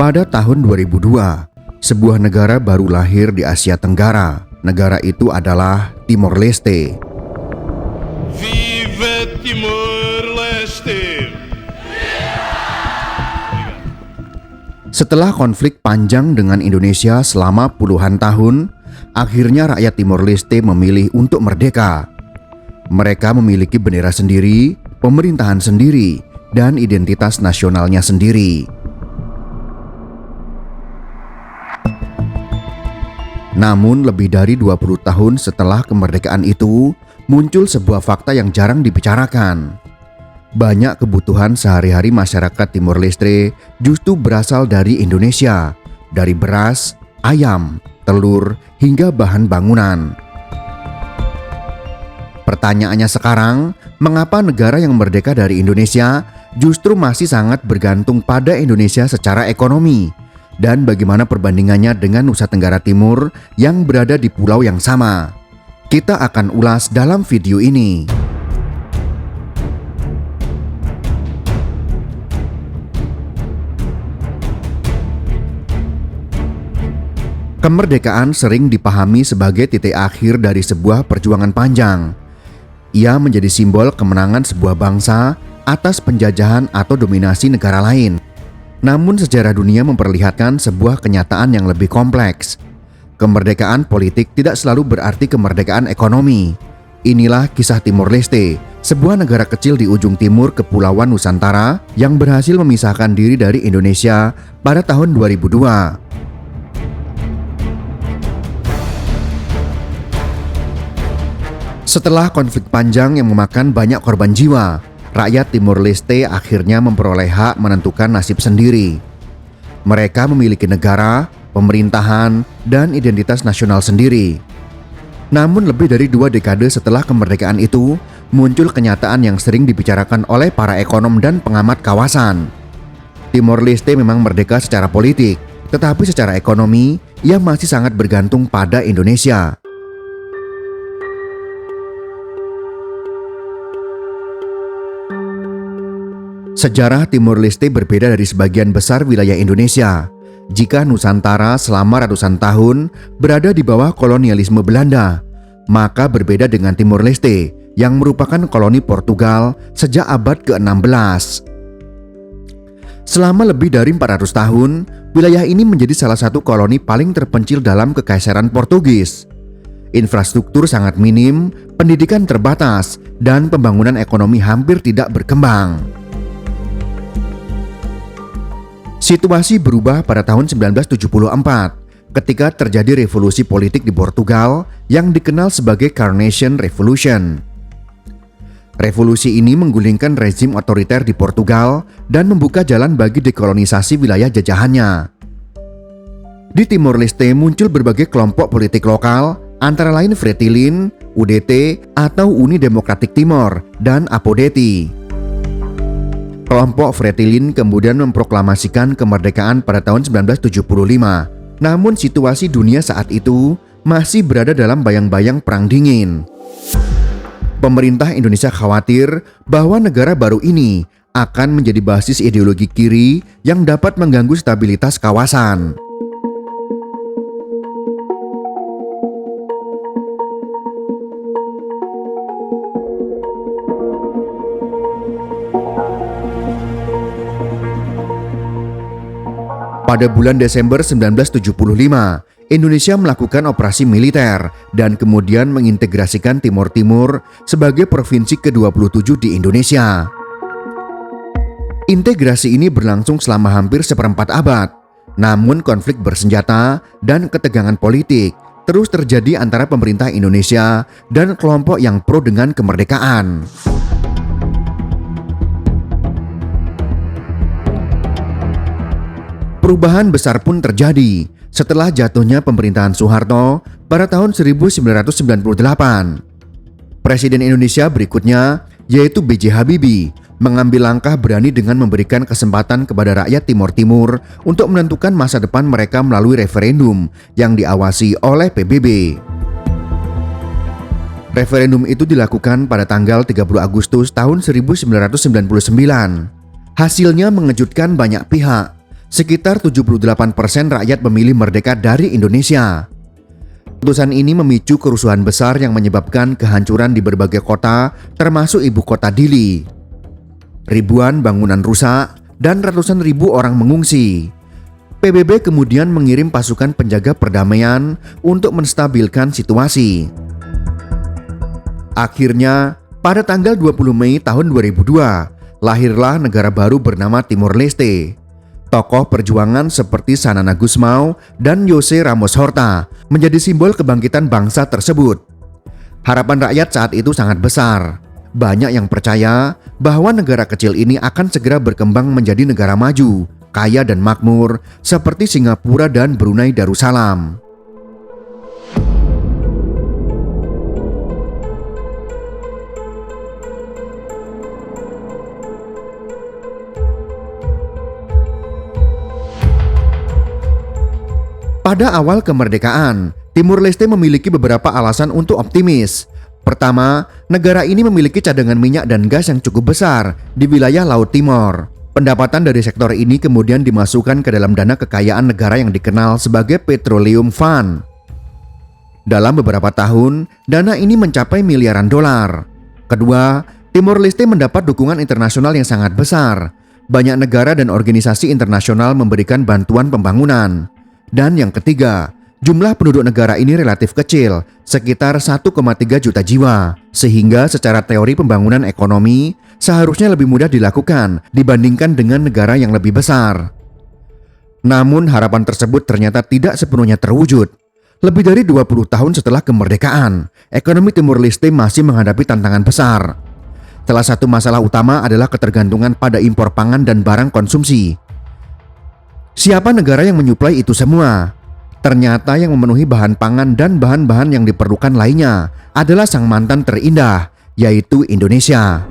Pada tahun 2002, sebuah negara baru lahir di Asia Tenggara. Negara itu adalah Timor Leste. Viva Timor-Leste! Setelah konflik panjang dengan Indonesia selama puluhan tahun, akhirnya rakyat Timor Leste memilih untuk merdeka. Mereka memiliki bendera sendiri, pemerintahan sendiri, dan identitas nasionalnya sendiri. Namun lebih dari 20 tahun setelah kemerdekaan itu, muncul sebuah fakta yang jarang dibicarakan. Banyak kebutuhan sehari-hari masyarakat Timor Leste justru berasal dari Indonesia, dari beras, ayam, telur, hingga bahan bangunan. Pertanyaannya sekarang, mengapa negara yang merdeka dari Indonesia justru masih sangat bergantung pada Indonesia secara ekonomi? Dan bagaimana perbandingannya dengan Nusa Tenggara Timur yang berada di pulau yang sama? Kita akan ulas dalam video ini. Kemerdekaan sering dipahami sebagai titik akhir dari sebuah perjuangan panjang. Ia menjadi simbol kemenangan sebuah bangsa atas penjajahan atau dominasi negara lain. Namun sejarah dunia memperlihatkan sebuah kenyataan yang lebih kompleks. Kemerdekaan politik tidak selalu berarti kemerdekaan ekonomi. Inilah kisah Timor Leste, sebuah negara kecil di ujung timur Kepulauan Nusantara yang berhasil memisahkan diri dari Indonesia pada tahun 2002. Setelah konflik panjang yang memakan banyak korban jiwa, rakyat Timor Leste akhirnya memperoleh hak menentukan nasib sendiri. Mereka memiliki negara, pemerintahan, dan identitas nasional sendiri. Namun lebih dari 2 dekade setelah kemerdekaan itu, muncul kenyataan yang sering dibicarakan oleh para ekonom dan pengamat kawasan. Timor Leste memang merdeka secara politik, tetapi secara ekonomi, ia masih sangat bergantung pada Indonesia. Sejarah Timor Leste berbeda dari sebagian besar wilayah Indonesia. Jika Nusantara selama ratusan tahun berada di bawah kolonialisme Belanda, maka berbeda dengan Timor Leste yang merupakan koloni Portugal sejak abad ke-16. Selama lebih dari 400 tahun, wilayah ini menjadi salah satu koloni paling terpencil dalam Kekaisaran Portugis. Infrastruktur sangat minim, pendidikan terbatas, dan pembangunan ekonomi hampir tidak berkembang. Situasi berubah pada tahun 1974 ketika terjadi revolusi politik di Portugal yang dikenal sebagai Carnation Revolution. Revolusi ini menggulingkan rezim otoriter di Portugal dan membuka jalan bagi dekolonisasi wilayah jajahannya. Di Timor Leste muncul berbagai kelompok politik lokal, antara lain Fretilin, UDT atau Uni Demokratik Timor, dan Apodeti. Kelompok Fretilin kemudian memproklamasikan kemerdekaan pada tahun 1975. Namun situasi dunia saat itu masih berada dalam bayang-bayang Perang Dingin. Pemerintah Indonesia khawatir bahwa negara baru ini akan menjadi basis ideologi kiri yang dapat mengganggu stabilitas kawasan. Pada bulan Desember 1975, Indonesia melakukan operasi militer dan kemudian mengintegrasikan Timor Timur sebagai provinsi ke-27 di Indonesia. Integrasi ini berlangsung selama hampir seperempat abad. Namun konflik bersenjata dan ketegangan politik terus terjadi antara pemerintah Indonesia dan kelompok yang pro dengan kemerdekaan. Perubahan besar pun terjadi setelah jatuhnya pemerintahan Soeharto pada tahun 1998. Presiden Indonesia berikutnya, yaitu B.J. Habibie, mengambil langkah berani dengan memberikan kesempatan kepada rakyat Timor Timur untuk menentukan masa depan mereka melalui referendum yang diawasi oleh PBB. Referendum itu dilakukan pada tanggal 30 Agustus tahun 1999. Hasilnya mengejutkan banyak pihak. Sekitar 78% rakyat memilih merdeka dari Indonesia. Keputusan ini memicu kerusuhan besar yang menyebabkan kehancuran di berbagai kota, termasuk ibu kota Dili. Ribuan bangunan rusak dan ratusan ribu orang mengungsi. PBB kemudian mengirim pasukan penjaga perdamaian untuk menstabilkan situasi. Akhirnya, pada tanggal 20 Mei tahun 2002, lahirlah negara baru bernama Timor Leste. Tokoh perjuangan seperti Xanana Gusmão dan José Ramos Horta menjadi simbol kebangkitan bangsa tersebut. Harapan rakyat saat itu sangat besar. Banyak yang percaya bahwa negara kecil ini akan segera berkembang menjadi negara maju, kaya dan makmur seperti Singapura dan Brunei Darussalam. Pada awal kemerdekaan, Timor Leste memiliki beberapa alasan untuk optimis. Pertama, negara ini memiliki cadangan minyak dan gas yang cukup besar di wilayah Laut Timor. Pendapatan dari sektor ini kemudian dimasukkan ke dalam dana kekayaan negara yang dikenal sebagai Petroleum Fund. Dalam beberapa tahun, dana ini mencapai miliaran dolar. Kedua, Timor Leste mendapat dukungan internasional yang sangat besar. Banyak negara dan organisasi internasional memberikan bantuan pembangunan. Dan yang ketiga, jumlah penduduk negara ini relatif kecil, sekitar 1,3 juta jiwa, sehingga secara teori pembangunan ekonomi seharusnya lebih mudah dilakukan dibandingkan dengan negara yang lebih besar. Namun harapan tersebut ternyata tidak sepenuhnya terwujud. Lebih dari 20 tahun setelah kemerdekaan, ekonomi Timor Leste masih menghadapi tantangan besar. Salah satu masalah utama adalah ketergantungan pada impor pangan dan barang konsumsi. Siapa negara yang menyuplai itu semua? Ternyata yang memenuhi bahan pangan dan bahan-bahan yang diperlukan lainnya adalah sang mantan terindah, yaitu Indonesia.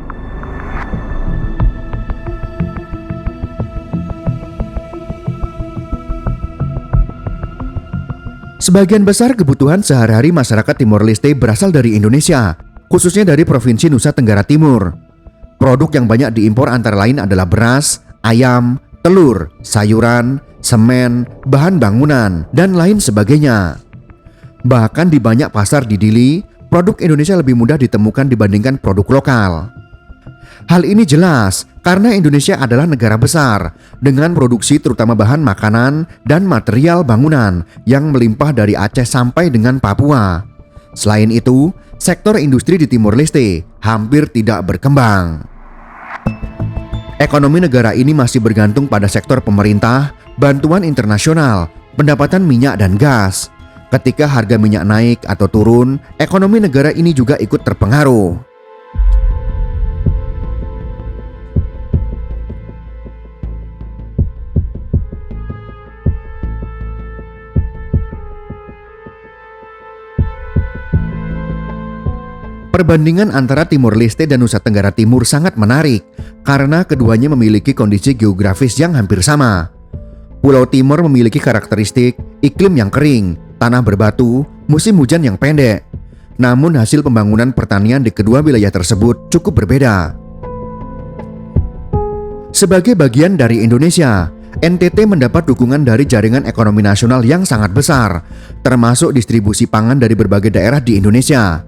Sebagian besar kebutuhan sehari-hari masyarakat Timor Leste berasal dari Indonesia, khususnya dari Provinsi Nusa Tenggara Timur. Produk yang banyak diimpor antara lain adalah beras, ayam, telur, sayuran, semen, bahan bangunan, dan lain sebagainya. Bahkan di banyak pasar di Dili, produk Indonesia lebih mudah ditemukan dibandingkan produk lokal. Hal ini jelas karena Indonesia adalah negara besar dengan produksi terutama bahan makanan dan material bangunan yang melimpah dari Aceh sampai dengan Papua. Selain itu, sektor industri di Timor Leste hampir tidak berkembang. Ekonomi negara ini masih bergantung pada sektor pemerintah, bantuan internasional, pendapatan minyak dan gas. Ketika harga minyak naik atau turun, ekonomi negara ini juga ikut terpengaruh. Perbandingan antara Timor Leste dan Nusa Tenggara Timur sangat menarik karena keduanya memiliki kondisi geografis yang hampir sama. Pulau Timor memiliki karakteristik iklim yang kering, tanah berbatu, musim hujan yang pendek. Namun hasil pembangunan pertanian di kedua wilayah tersebut cukup berbeda. Sebagai bagian dari Indonesia, NTT mendapat dukungan dari jaringan ekonomi nasional yang sangat besar, termasuk distribusi pangan dari berbagai daerah di Indonesia.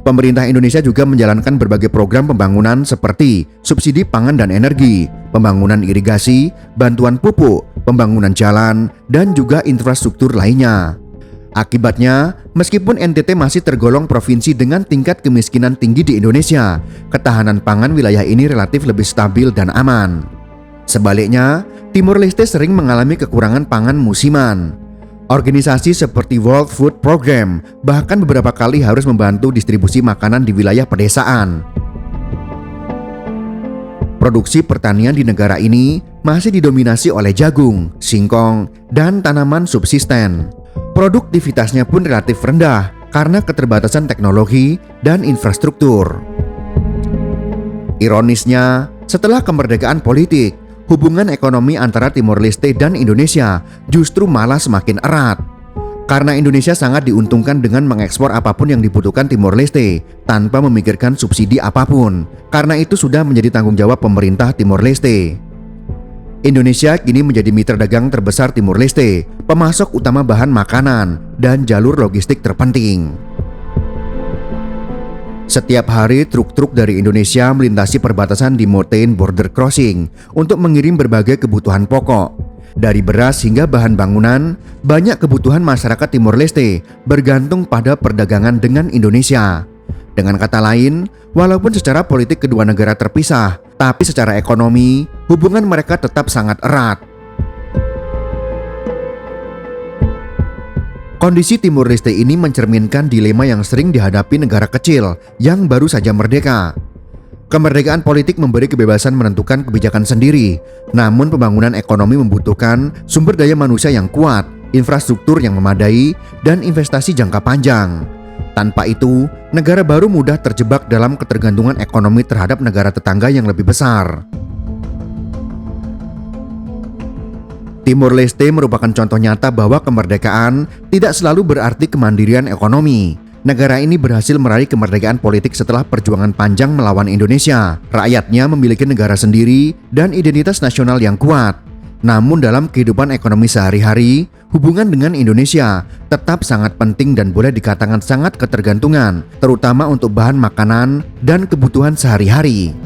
Pemerintah Indonesia juga menjalankan berbagai program pembangunan seperti subsidi pangan dan energi, pembangunan irigasi, bantuan pupuk, pembangunan jalan, dan juga infrastruktur lainnya. Akibatnya, meskipun NTT masih tergolong provinsi dengan tingkat kemiskinan tinggi di Indonesia, ketahanan pangan wilayah ini relatif lebih stabil dan aman. Sebaliknya, Timor Leste sering mengalami kekurangan pangan musiman. Organisasi seperti World Food Program bahkan beberapa kali harus membantu distribusi makanan di wilayah pedesaan. Produksi pertanian di negara ini masih didominasi oleh jagung, singkong, dan tanaman subsisten. Produktivitasnya pun relatif rendah karena keterbatasan teknologi dan infrastruktur. Ironisnya, setelah kemerdekaan politik, hubungan ekonomi antara Timor Leste dan Indonesia justru malah semakin erat. Karena Indonesia sangat diuntungkan dengan mengekspor apapun yang dibutuhkan Timor Leste tanpa memikirkan subsidi apapun. Karena itu sudah menjadi tanggung jawab pemerintah Timor Leste. Indonesia kini menjadi mitra dagang terbesar Timur Leste, pemasok utama bahan makanan, dan jalur logistik terpenting. Setiap hari truk-truk dari Indonesia melintasi perbatasan di Mountain Border Crossing untuk mengirim berbagai kebutuhan pokok. Dari beras hingga bahan bangunan, banyak kebutuhan masyarakat Timor Leste bergantung pada perdagangan dengan Indonesia. Dengan kata lain, walaupun secara politik kedua negara terpisah, tapi secara ekonomi, hubungan mereka tetap sangat erat. Kondisi Timor Leste ini mencerminkan dilema yang sering dihadapi negara kecil yang baru saja merdeka. Kemerdekaan politik memberi kebebasan menentukan kebijakan sendiri, namun pembangunan ekonomi membutuhkan sumber daya manusia yang kuat, infrastruktur yang memadai, dan investasi jangka panjang. Tanpa itu, negara baru mudah terjebak dalam ketergantungan ekonomi terhadap negara tetangga yang lebih besar. Timor Leste merupakan contoh nyata bahwa kemerdekaan tidak selalu berarti kemandirian ekonomi. Negara ini berhasil meraih kemerdekaan politik setelah perjuangan panjang melawan Indonesia. Rakyatnya memiliki negara sendiri dan identitas nasional yang kuat. Namun dalam kehidupan ekonomi sehari-hari, hubungan dengan Indonesia tetap sangat penting dan boleh dikatakan sangat ketergantungan, terutama untuk bahan makanan dan kebutuhan sehari-hari.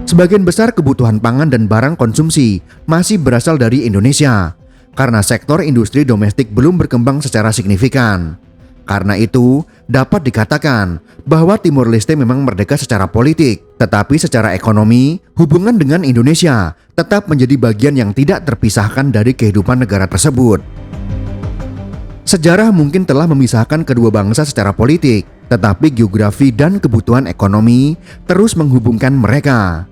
Sebagian besar kebutuhan pangan dan barang konsumsi masih berasal dari Indonesia, karena sektor industri domestik belum berkembang secara signifikan. Karena itu, dapat dikatakan bahwa Timor Leste memang merdeka secara politik, tetapi secara ekonomi, hubungan dengan Indonesia tetap menjadi bagian yang tidak terpisahkan dari kehidupan negara tersebut. Sejarah mungkin telah memisahkan kedua bangsa secara politik, tetapi geografi dan kebutuhan ekonomi terus menghubungkan mereka.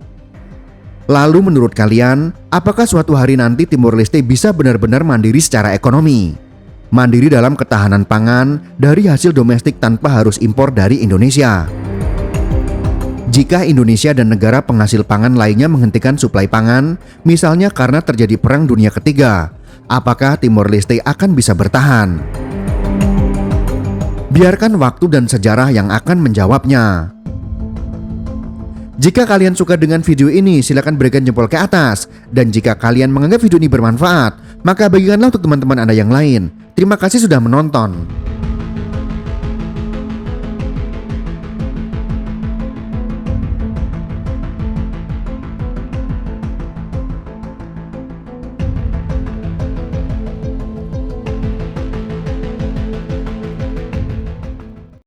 Lalu menurut kalian, apakah suatu hari nanti Timor Leste bisa benar-benar mandiri secara ekonomi? Mandiri dalam ketahanan pangan dari hasil domestik tanpa harus impor dari Indonesia. Jika Indonesia dan negara penghasil pangan lainnya menghentikan suplai pangan, misalnya karena terjadi Perang Dunia Ketiga, apakah Timor Leste akan bisa bertahan? Biarkan waktu dan sejarah yang akan menjawabnya. Jika kalian suka dengan video ini, silakan berikan jempol ke atas. Dan jika kalian menganggap video ini bermanfaat, maka bagikanlah untuk teman-teman Anda yang lain. Terima kasih sudah menonton.